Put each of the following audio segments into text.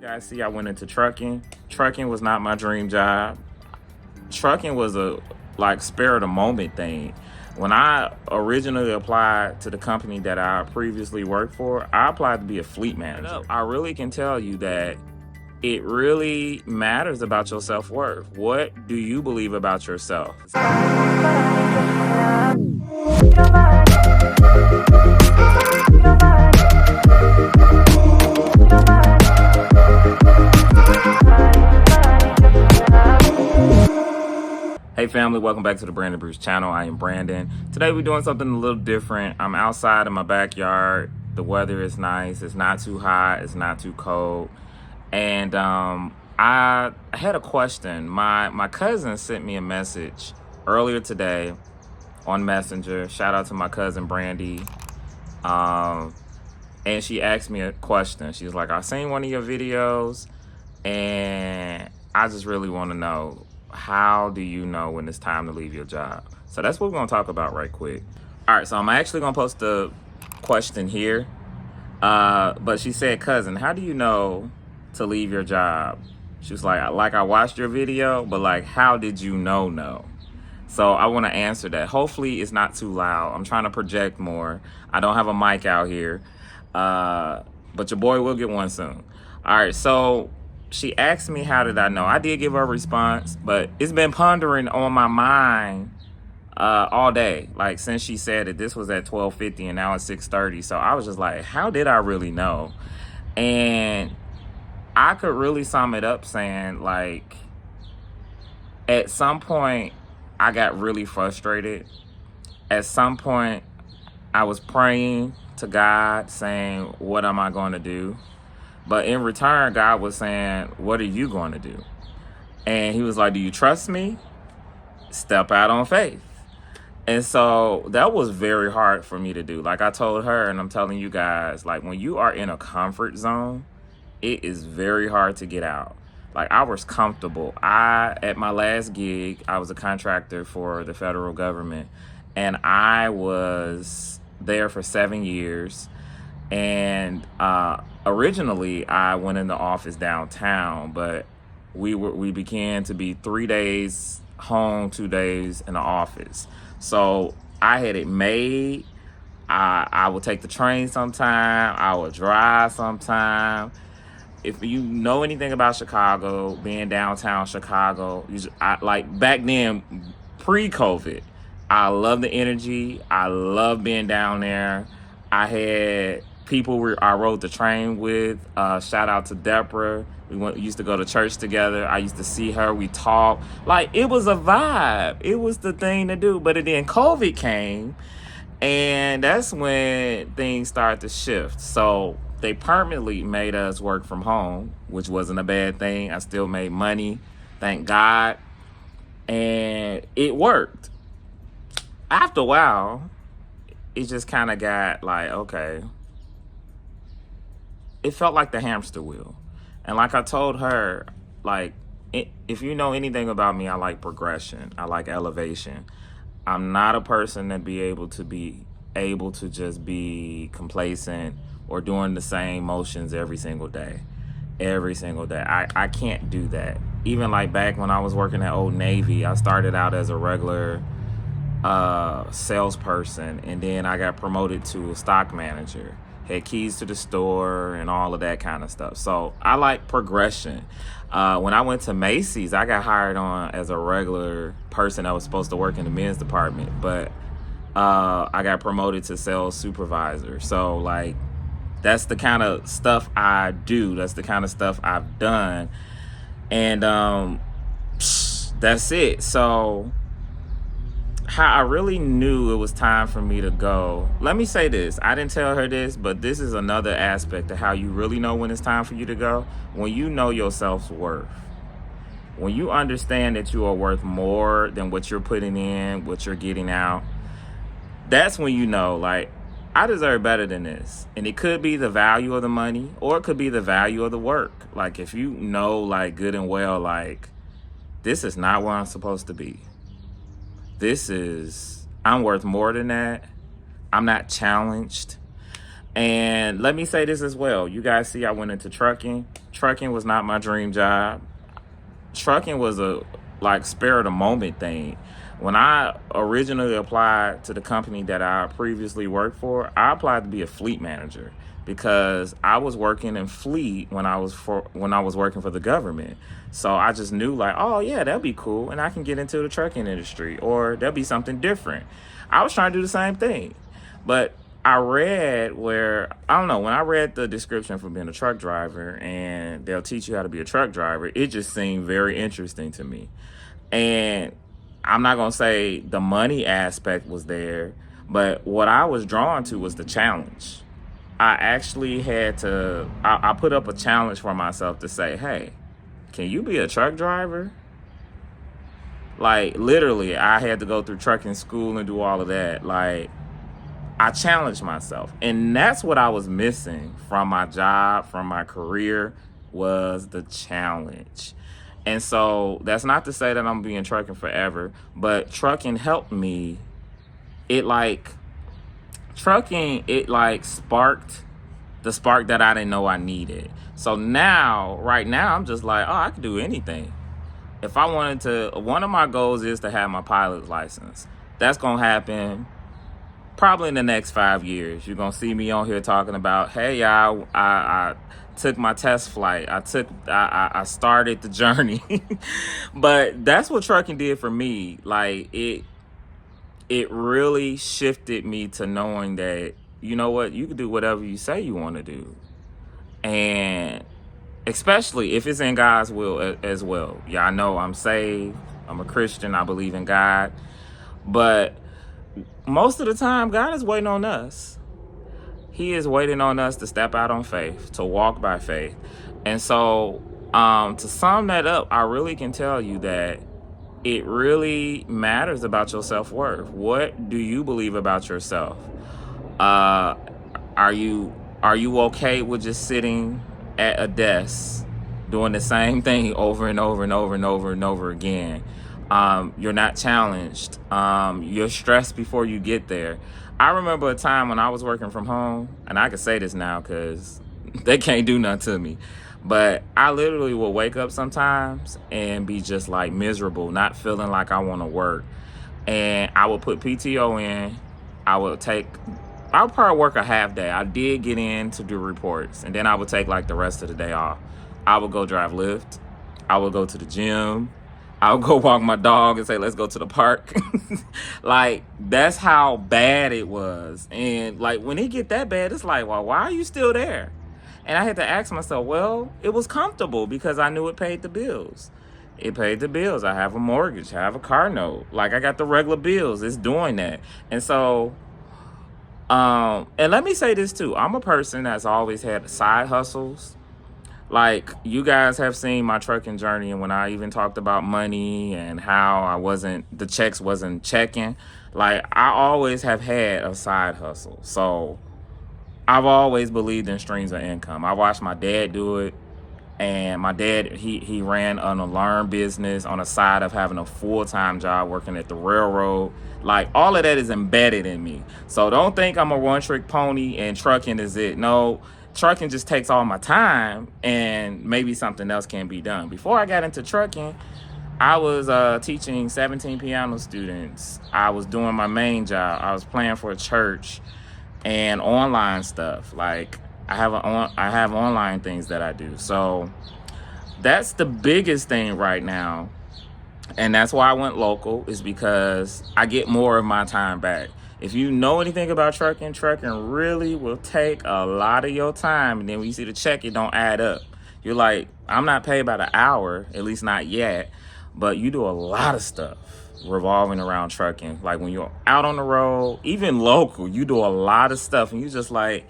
Guys, see, I went into trucking. Trucking was not my dream job. Trucking was a spare of the moment thing. When I originally applied to the company that I previously worked for, I applied to be a fleet manager. I really can tell you that it really matters about your self-worth. What do you believe about yourself? Hey family, welcome back to the Brandon Brews channel. I am Brandon. Today we're doing something a little different. I'm outside in my backyard. The weather is nice. It's not too hot. It's not too cold. And I had a question. My cousin sent me a message earlier today on Messenger. Shout out to my cousin Brandy. And she asked me a question. She's like, I seen one of your videos and I just really want to know, how do you know when it's time to leave your job? So that's what we're gonna talk about right quick. All right, so I'm actually gonna post the question here. But she said, cousin, how do you know to leave your job? She was like I watched your video, but how did you know? So I want to answer that. Hopefully it's not too loud. I'm trying to project more. I don't have a mic out here, but your boy will get one soon. All right, so she asked me, how did I know? I did give her a response, but it's been pondering on my mind all day. Since she said it, this was at 12:50 and now it's 6:30. So I was just like, how did I really know? And I could really sum it up saying, at some point I got really frustrated. At some point I was praying to God saying, what am I going to do? But in return, God was saying, what are you going to do? And he was like, do you trust me? Step out on faith. And so that was very hard for me to do. Like I told her, and I'm telling you guys, when you are in a comfort zone, it is very hard to get out. I was comfortable. At my last gig, I was a contractor for the federal government, and I was there for 7 years. And originally I went in the office downtown, but we began to be 3 days home, 2 days in the office. So I had it made. I would take the train sometime. I would drive sometime. If you know anything about Chicago, being downtown Chicago, back then, pre-COVID, I love the energy. I love being down there. I had people I rode the train with. Shout out to Deborah. We used to go to church together. I used to see her. We talked. It was a vibe. It was the thing to do. But then COVID came, and that's when things started to shift. So they permanently made us work from home, which wasn't a bad thing. I still made money, thank God. And it worked. After a while, it just kind of got okay. It felt like the hamster wheel. And like I told her, if you know anything about me, I like progression. I like elevation. I'm not a person that be able to just be complacent or doing the same motions every single day. I can't do that. Even back when I was working at Old Navy, I started out as a regular salesperson, and then I got promoted to a stock manager, had keys to the store and all of that kind of stuff. So I like progression. When I went to Macy's, I got hired on as a regular person that was supposed to work in the men's department, but I got promoted to sales supervisor. So that's the kind of stuff I do. That's the kind of stuff I've done. And that's it. So how I really knew it was time for me to go. Let me say this. I didn't tell her this, but this is another aspect of how you really know when it's time for you to go. When you know your self-worth. When you understand that you are worth more than what you're putting in, what you're getting out. That's when you know, I deserve better than this. And it could be the value of the money, or it could be the value of the work. If you know, good and well, this is not where I'm supposed to be. I'm worth more than that. I'm not challenged. And let me say this as well. You guys see I went into trucking. Trucking was not my dream job. Trucking was a like spur of the moment thing. When I originally applied to the company that I previously worked for, I applied to be a fleet manager because I was working in fleet when I was working for the government. So I just knew like, oh yeah, that'd be cool, and I can get into the trucking industry, or there'll be something different. I was trying to do the same thing, but I read I don't know, when I read the description for being a truck driver and they'll teach you how to be a truck driver, it just seemed very interesting to me. And I'm not going to say the money aspect was there, but what I was drawn to was the challenge. I actually I put up a challenge for myself to say, hey, can you be a truck driver? Like, literally, I had to go through trucking school and do all of that. Like, I challenged myself. And that's what I was missing from my job, from my career, was the challenge. And so that's not to say that I'm being trucking forever, but trucking helped me. It sparked the spark that I didn't know I needed. So right now, I'm just like, oh, I can do anything. If I wanted to, one of my goals is to have my pilot's license. That's going to happen probably in the next 5 years. You're going to see me on here talking about, hey, y'all, I took my test flight. I started the journey. But that's what trucking did for me. Like, it really shifted me to knowing that, you know what, you can do whatever you say you want to do. And especially if it's in God's will as well. Yeah, I know I'm saved. I'm a Christian. I believe in God. But most of the time, God is waiting on us. He is waiting on us to step out on faith, to walk by faith. And so, to sum that up, I really can tell you that it really matters about your self-worth. What do you believe about yourself? Are you okay with just sitting at a desk doing the same thing over and over and over and over and over again? You're not challenged. You're stressed before you get there. I remember a time when I was working from home, and I can say this now because they can't do nothing to me, but I literally would wake up sometimes and be just like miserable, not feeling like I want to work. And I would put PTO in. I would probably work a half day. I did get in to do reports, and then I would take like the rest of the day off. I would go drive Lyft. I would go to the gym. I would go walk my dog and say, let's go to the park. Like, that's how bad it was. And like, when it get that bad, it's like, well, why are you still there? And I had to ask myself, well, it was comfortable because I knew it paid the bills. It paid the bills. I have a mortgage. I have a car note. Like, I got the regular bills. It's doing that. And so, and let me say this too. I'm a person that's always had side hustles. Like, you guys have seen my trucking journey, and when I even talked about money and how the checks wasn't checking, like, I always have had a side hustle. So I've always believed in streams of income. I watched my dad do it, and my dad, he ran an alarm business on the side of having a full-time job working at the railroad. Like, all of that is embedded in me. So don't think I'm a one-trick pony and trucking is it. No. Trucking just takes all my time, and maybe something else can be done. Before I got into trucking, I was teaching 17 piano students. I was doing my main job. I was playing for a church and online stuff. Like, I have online things that I do. So that's the biggest thing right now, and that's why I went local, is because I get more of my time back. If you know anything about trucking really will take a lot of your time. And then when you see the check, it don't add up. You're like, I'm not paid by the hour, at least not yet. But you do a lot of stuff revolving around trucking. Like, when you're out on the road, even local, you do a lot of stuff. And you're just like,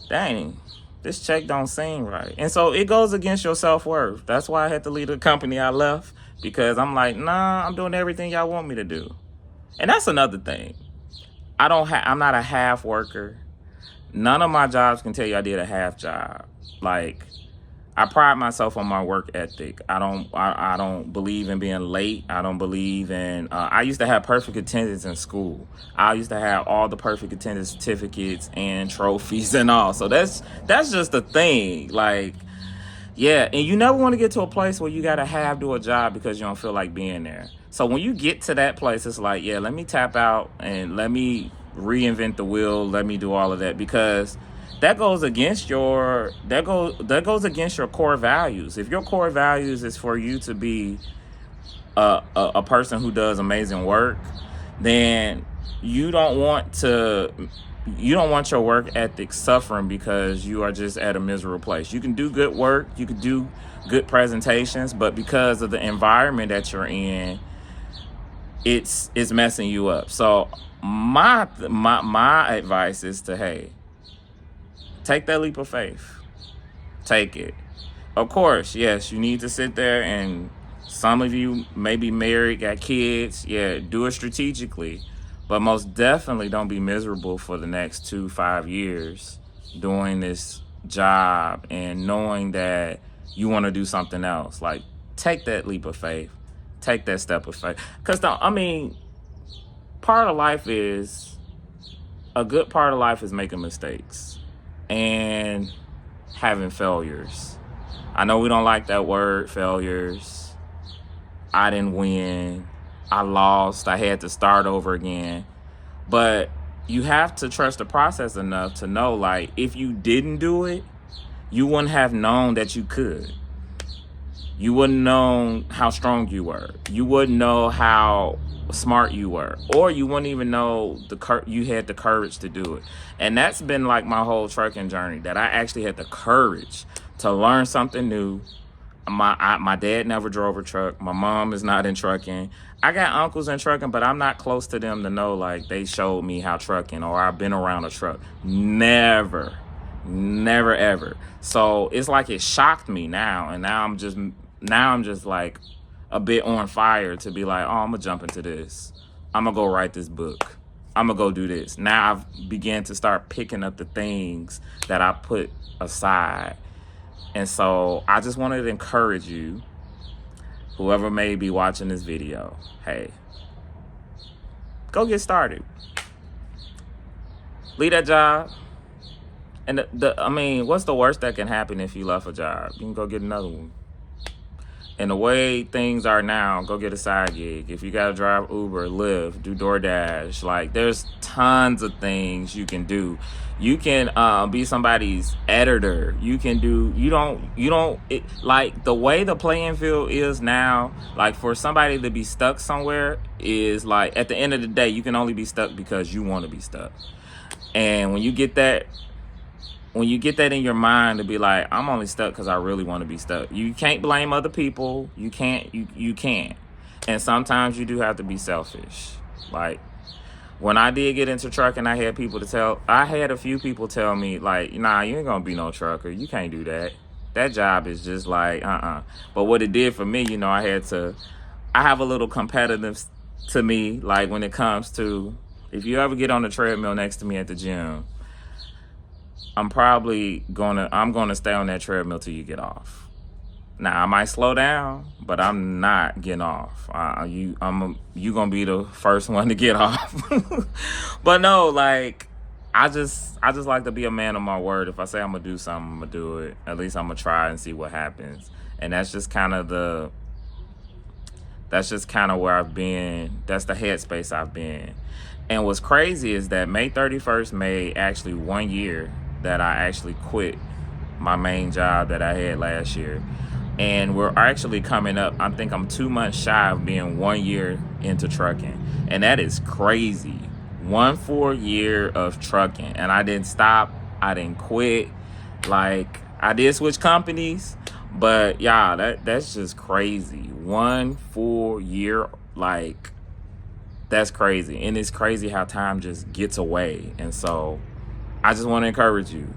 dang, this check don't seem right. And so it goes against your self-worth. That's why I had to leave the company I left. Because I'm like, nah, I'm doing everything y'all want me to do. And that's another thing. I'm not a half worker. None of my jobs can tell you I did a half job. Like, I pride myself on my work ethic. I don't believe in being late. I don't believe in I used to have perfect attendance in school. I used to have all the perfect attendance certificates and trophies and all. So that's just the thing. Like, yeah, and you never want to get to a place where you got to do a job because you don't feel like being there. So when you get to that place, it's like, yeah, let me tap out and let me reinvent the wheel. Let me do all of that, because that goes against your core values. If your core values is for you to be a person who does amazing work, then you don't want your work ethic suffering because you are just at a miserable place. You can do good work, you can do good presentations, but because of the environment that you're in, it's messing you up. So my advice is to, hey, take that leap of faith. Take it. Of course, yes, you need to sit there, and some of you may be married, got kids. Yeah, do it strategically. But most definitely don't be miserable for the next 2-5 years doing this job and knowing that you want to do something else. Like, take that leap of faith. Take that step of faith. Because, a good part of life is making mistakes and having failures. I know we don't like that word, failures. I didn't win. I lost. I had to start over again. But you have to trust the process enough to know, like, if you didn't do it, you wouldn't have known that you could. You wouldn't know how strong you were. You wouldn't know how smart you were. Or you wouldn't even know you had the courage to do it. And that's been like my whole trucking journey, that I actually had the courage to learn something new. My dad never drove a truck. My mom is not in trucking. I got uncles in trucking, but I'm not close to them to know, like, they showed me how trucking, or I've been around a truck. Never, ever. So it's like it shocked me now. And now I'm just like a bit on fire to be like, oh, I'm going to jump into this. I'm going to go write this book. I'm going to go do this. Now I've began to start picking up the things that I put aside. And so I just wanted to encourage you, whoever may be watching this video, hey, go get started. Leave that job. And what's the worst that can happen if you left a job? You can go get another one. And the way things are now, go get a side gig. If you got to drive Uber, Lyft, do DoorDash, like, there's tons of things you can do. You can be somebody's editor. You can do, like, the way the playing field is now, like, for somebody to be stuck somewhere is like, at the end of the day, you can only be stuck because you want to be stuck. And when you get that in your mind to be like, I'm only stuck because I really want to be stuck, you can't blame other people. You can't. And sometimes you do have to be selfish. Like, when I did get into trucking, I had a few people tell me, like, nah, you ain't gonna be no trucker. You can't do that. That job is just like, But what it did for me, I have a little competitive to me, like, when it comes to, if you ever get on the treadmill next to me at the gym, I'm gonna stay on that treadmill till you get off. Now I might slow down, but I'm not getting off. You gonna be the first one to get off. But no, like, I just like to be a man of my word. If I say I'm gonna do something, I'm gonna do it. At least I'm gonna try and see what happens. And that's just kind of where I've been. That's the headspace I've been. And what's crazy is that May 31st made actually 1 year that I actually quit my main job that I had last year. And we're actually coming up, I think I'm 2 months shy of being 1 year into trucking. And that is crazy. 1 full year of trucking. And I didn't stop. I didn't quit. Like, I did switch companies. But, yeah, that's just crazy. 1 full year, like, that's crazy. And it's crazy how time just gets away. And so I just want to encourage you.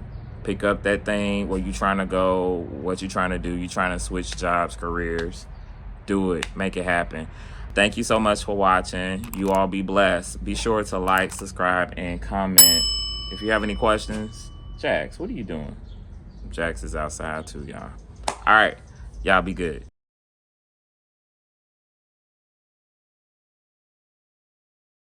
Pick up that thing where you're trying to go, what you're trying to do. You're trying to switch jobs, careers. Do it. Make it happen. Thank you so much for watching. You all be blessed. Be sure to like, subscribe, and comment. If you have any questions, Jax, what are you doing? Jax is outside too, y'all. All right. Y'all be good.